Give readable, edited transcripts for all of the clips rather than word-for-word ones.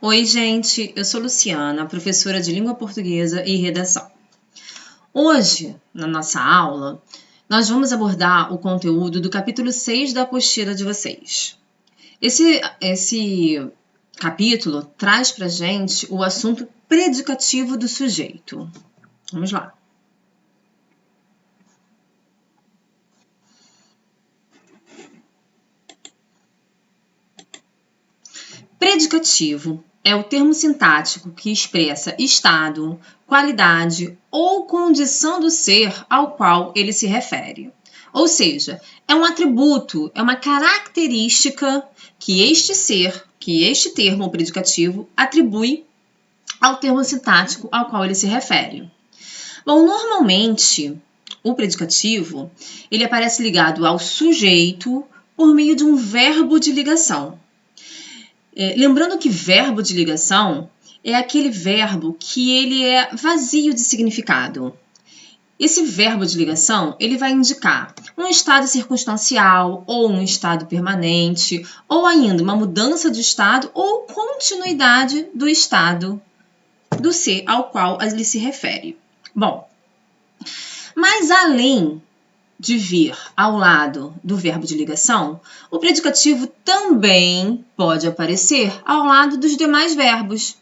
Oi, gente, eu sou Luciana, professora de Língua Portuguesa e Redação. Hoje, na nossa aula, nós vamos abordar o conteúdo do capítulo 6 da apostila de vocês. Esse capítulo traz pra gente o assunto predicativo do sujeito. Vamos lá. Predicativo é o termo sintático que expressa estado, qualidade ou condição do ser ao qual ele se refere. Ou seja, é um atributo, é uma característica que este ser, que este termo predicativo atribui ao termo sintático ao qual ele se refere. Bom, normalmente o predicativo ele aparece ligado ao sujeito por meio de um verbo de ligação. Lembrando que verbo de ligação é aquele verbo que ele é vazio de significado. Esse verbo de ligação ele vai indicar um estado circunstancial ou um estado permanente, ou ainda uma mudança de estado ou continuidade do estado do ser ao qual ele se refere. Bom, mas além de vir ao lado do verbo de ligação, o predicativo também pode aparecer ao lado dos demais verbos.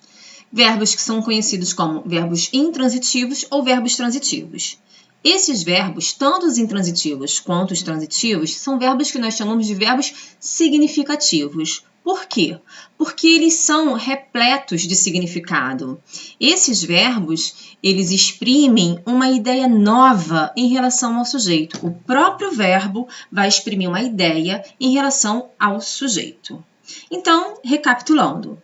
Verbos que são conhecidos como verbos intransitivos ou verbos transitivos. Esses verbos, tanto os intransitivos quanto os transitivos, são verbos que nós chamamos de verbos significativos. Por quê? Porque eles são repletos de significado. Esses verbos, eles exprimem uma ideia nova em relação ao sujeito. O próprio verbo vai exprimir uma ideia em relação ao sujeito. Então, recapitulando.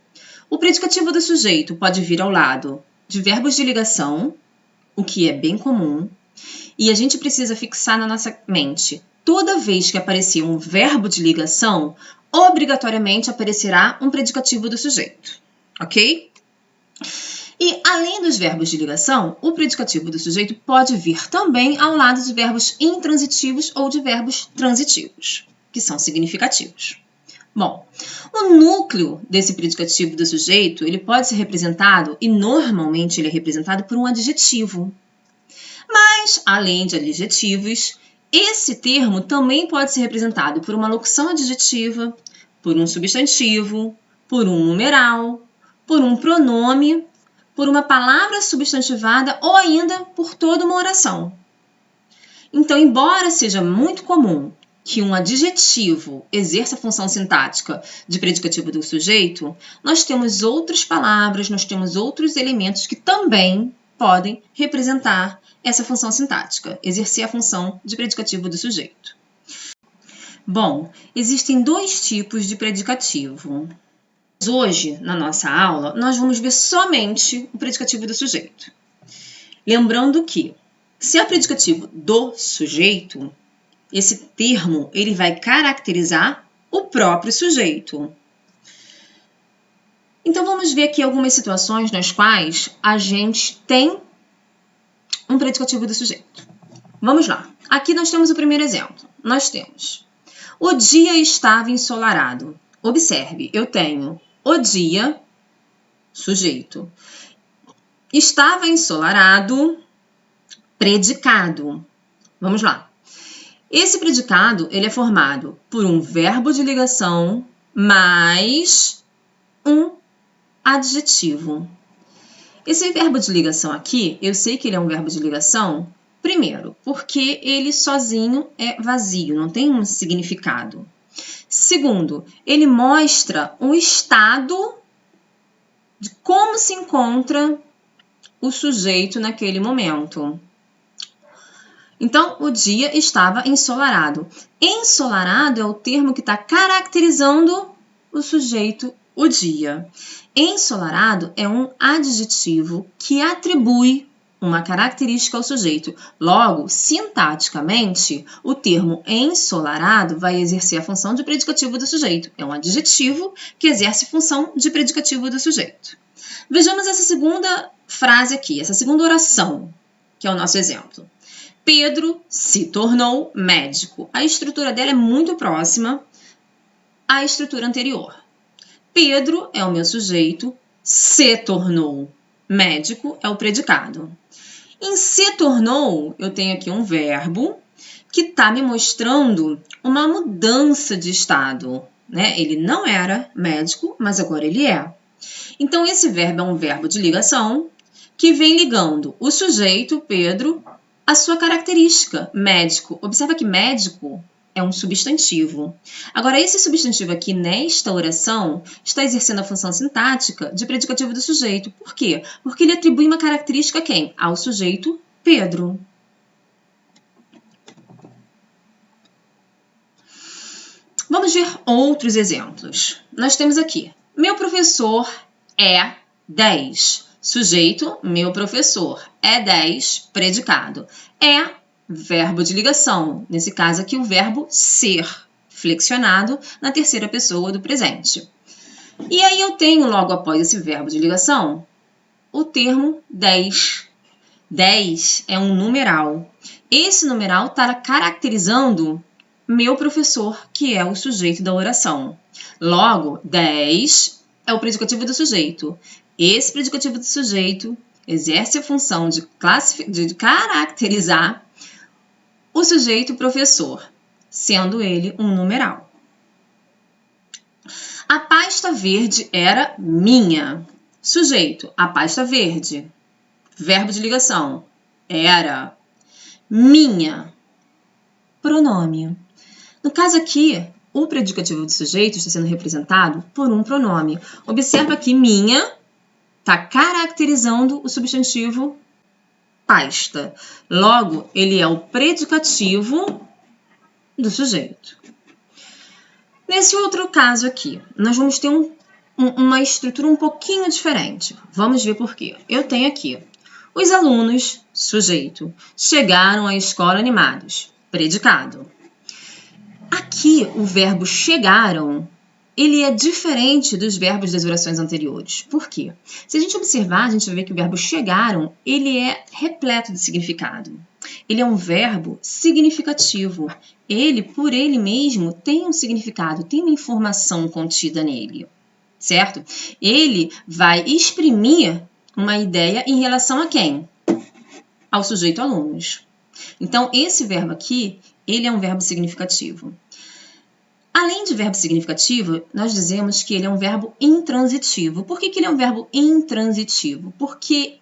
O predicativo do sujeito pode vir ao lado de verbos de ligação, o que é bem comum, e a gente precisa fixar na nossa mente. Toda vez que aparecer um verbo de ligação, obrigatoriamente aparecerá um predicativo do sujeito, ok? E, além dos verbos de ligação, o predicativo do sujeito pode vir também ao lado de verbos intransitivos ou de verbos transitivos, que são significativos. Bom, o núcleo desse predicativo do sujeito, ele pode ser representado, e normalmente ele é representado por um adjetivo. Mas, além de adjetivos, esse termo também pode ser representado por uma locução adjetiva, por um substantivo, por um numeral, por um pronome, por uma palavra substantivada ou ainda por toda uma oração. Então, embora seja muito comum que um adjetivo exerça a função sintática de predicativo do sujeito, nós temos outras palavras, nós temos outros elementos que também podem representar essa função sintática, exercer a função de predicativo do sujeito. Bom, existem dois tipos de predicativo. Hoje, na nossa aula, nós vamos ver somente o predicativo do sujeito. Lembrando que, se é predicativo do sujeito, esse termo ele vai caracterizar o próprio sujeito. Então, vamos ver aqui algumas situações nas quais a gente tem um predicativo do sujeito. Vamos lá. Aqui nós temos o primeiro exemplo. Nós temos: o dia estava ensolarado. Observe, eu tenho o dia, sujeito. Estava ensolarado, predicado. Vamos lá. Esse predicado ele é formado por um verbo de ligação mais um adjetivo. Esse verbo de ligação aqui, eu sei que ele é um verbo de ligação, primeiro, porque ele sozinho é vazio, não tem um significado. Segundo, ele mostra um estado de como se encontra o sujeito naquele momento. Então, o dia estava ensolarado. Ensolarado é o termo que está caracterizando o sujeito, o dia. Ensolarado é um adjetivo que atribui uma característica ao sujeito. Logo, sintaticamente, o termo ensolarado vai exercer a função de predicativo do sujeito. É um adjetivo que exerce função de predicativo do sujeito. Vejamos essa segunda frase aqui, essa segunda oração, que é o nosso exemplo. Pedro se tornou médico. A estrutura dela é muito próxima à estrutura anterior. Pedro é o meu sujeito, se tornou médico é o predicado. Em se tornou, eu tenho aqui um verbo que está me mostrando uma mudança de estado, né? Ele não era médico, mas agora ele é. Então, esse verbo é um verbo de ligação que vem ligando o sujeito, Pedro, à sua característica, médico. Observa que médico é um substantivo. Agora, esse substantivo aqui, nesta oração, está exercendo a função sintática de predicativo do sujeito. Por quê? Porque ele atribui uma característica a quem? Ao sujeito, Pedro. Vamos ver outros exemplos. Nós temos aqui, meu professor é 10. Sujeito, meu professor é 10, predicado. É verbo de ligação, nesse caso aqui o verbo ser, flexionado na terceira pessoa do presente. E aí eu tenho logo após esse verbo de ligação o termo 10. 10 é um numeral. Esse numeral está caracterizando meu professor, que é o sujeito da oração. Logo, 10 é o predicativo do sujeito. Esse predicativo do sujeito exerce a função de caracterizar o sujeito professor, sendo ele um numeral. A pasta verde era minha. Sujeito, a pasta verde. Verbo de ligação, era minha. Pronome. No caso aqui, o predicativo do sujeito está sendo representado por um pronome. Observa que minha está caracterizando o substantivo pasta. Logo, ele é o predicativo do sujeito. Nesse outro caso aqui, nós vamos ter uma estrutura um pouquinho diferente. Vamos ver por quê. Eu tenho aqui, os alunos, sujeito, chegaram à escola animados, predicado. Aqui, o verbo chegaram, ele é diferente dos verbos das orações anteriores. Por quê? Se a gente observar, a gente vai ver que o verbo chegaram, ele é repleto de significado. Ele é um verbo significativo. Ele, por ele mesmo, tem um significado, tem uma informação contida nele, certo? Ele vai exprimir uma ideia em relação a quem? Ao sujeito alunos. Então, esse verbo aqui, ele é um verbo significativo. Além de verbo significativo, nós dizemos que ele é um verbo intransitivo. Por que ele é um verbo intransitivo? Porque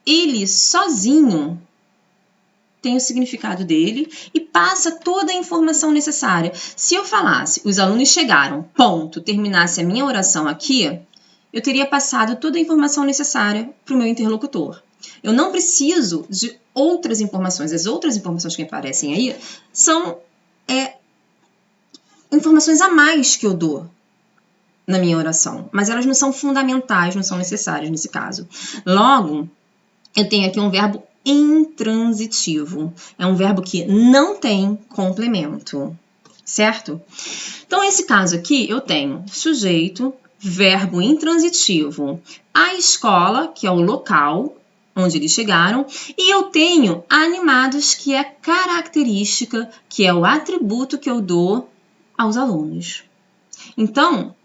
ele sozinho tem o significado dele e passa toda a informação necessária. Se eu falasse, os alunos chegaram, ponto, terminasse a minha oração aqui, eu teria passado toda a informação necessária para o meu interlocutor. Eu não preciso de outras informações. As outras informações que aparecem aí são informações a mais que eu dou na minha oração, mas elas não são fundamentais, não são necessárias nesse caso. Logo, eu tenho aqui um verbo intransitivo. É um verbo que não tem complemento, certo? Então, nesse caso aqui, eu tenho sujeito, verbo intransitivo, a escola, que é o local onde eles chegaram, e eu tenho animados, que é característica, que é o atributo que eu dou aos alunos. Então,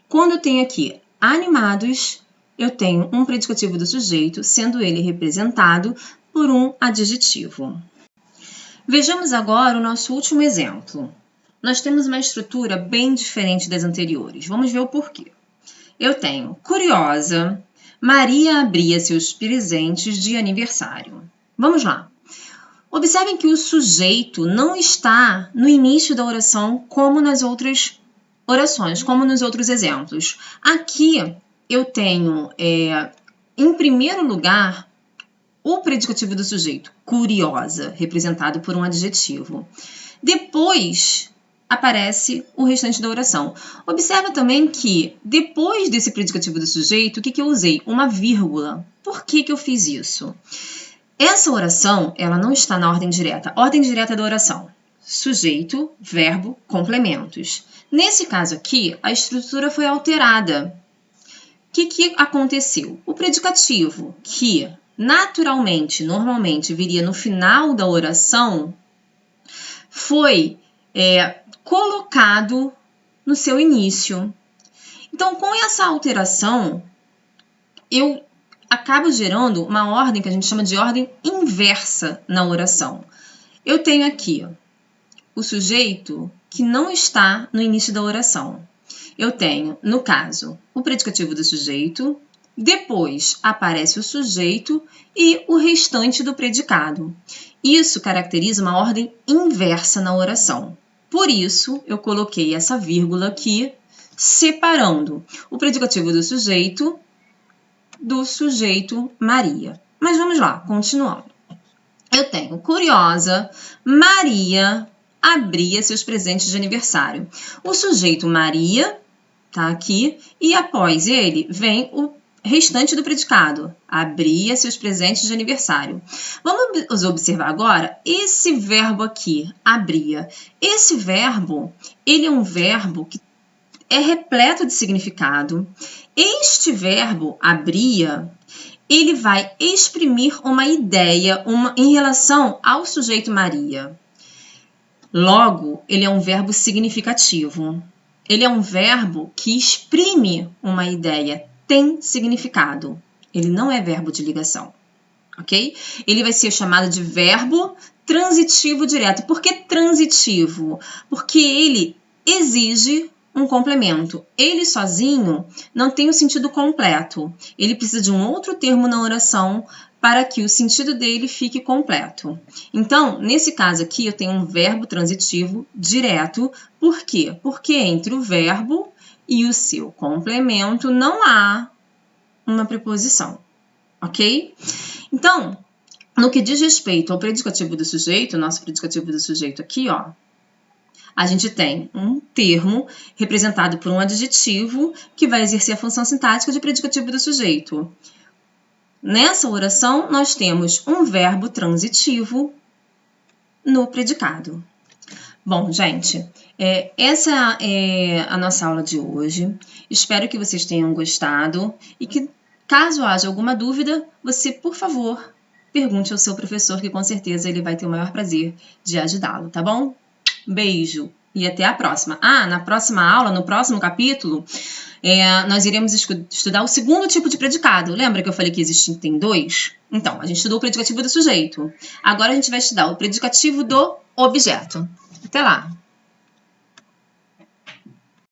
quando eu tenho aqui animados, eu tenho um predicativo do sujeito, sendo ele representado por um adjetivo. Vejamos agora o nosso último exemplo. Nós temos uma estrutura bem diferente das anteriores. Vamos ver o porquê. Eu tenho curiosa, Maria abria seus presentes de aniversário. Vamos lá. Observem que o sujeito não está no início da oração como nas outras orações, como nos outros exemplos. Aqui eu tenho, em primeiro lugar, o predicativo do sujeito, curiosa, representado por um adjetivo. Depois aparece o restante da oração. Observa também que, depois desse predicativo do sujeito, o que eu usei? Uma vírgula. Por que eu fiz isso? Essa oração, ela não está na ordem direta. Ordem direta da oração. Sujeito, verbo, complementos. Nesse caso aqui, a estrutura foi alterada. O que aconteceu? O predicativo, que naturalmente, normalmente, viria no final da oração, foi colocado no seu início. Então, com essa alteração, eu acabo gerando uma ordem que a gente chama de ordem inversa na oração. Eu tenho aqui o sujeito que não está no início da oração. Eu tenho, no caso, o predicativo do sujeito, depois aparece o sujeito e o restante do predicado. Isso caracteriza uma ordem inversa na oração. Por isso, eu coloquei essa vírgula aqui, separando o predicativo do sujeito Maria. Mas vamos lá, continuando. Eu tenho curiosa, Maria abria seus presentes de aniversário. O sujeito Maria tá aqui e após ele vem o restante do predicado. Abria seus presentes de aniversário. Vamos observar agora esse verbo aqui, abria. Esse verbo, ele é um verbo que é repleto de significado. Este verbo, abria, ele vai exprimir uma ideia em relação ao sujeito Maria. Logo, ele é um verbo significativo. Ele é um verbo que exprime uma ideia, tem significado. Ele não é verbo de ligação, ok? Ele vai ser chamado de verbo transitivo direto. Por que transitivo? Porque ele exige um complemento. Ele sozinho não tem o sentido completo. Ele precisa de um outro termo na oração para que o sentido dele fique completo. Então, nesse caso aqui, eu tenho um verbo transitivo direto. Por quê? Porque entre o verbo e o seu complemento não há uma preposição, ok? Então, no que diz respeito ao predicativo do sujeito, nosso predicativo do sujeito aqui, ó, a gente tem um termo representado por um adjetivo que vai exercer a função sintática de predicativo do sujeito. Nessa oração, nós temos um verbo transitivo no predicado. Bom, gente, essa é a nossa aula de hoje. Espero que vocês tenham gostado e que, caso haja alguma dúvida, você, por favor, pergunte ao seu professor, que com certeza ele vai ter o maior prazer de ajudá-lo, tá bom? Beijo e até a próxima. Na próxima aula, no próximo capítulo, nós iremos estudar o segundo tipo de predicado. Lembra que eu falei que tem dois? Então, a gente estudou o predicativo do sujeito. Agora a gente vai estudar o predicativo do objeto. Até lá!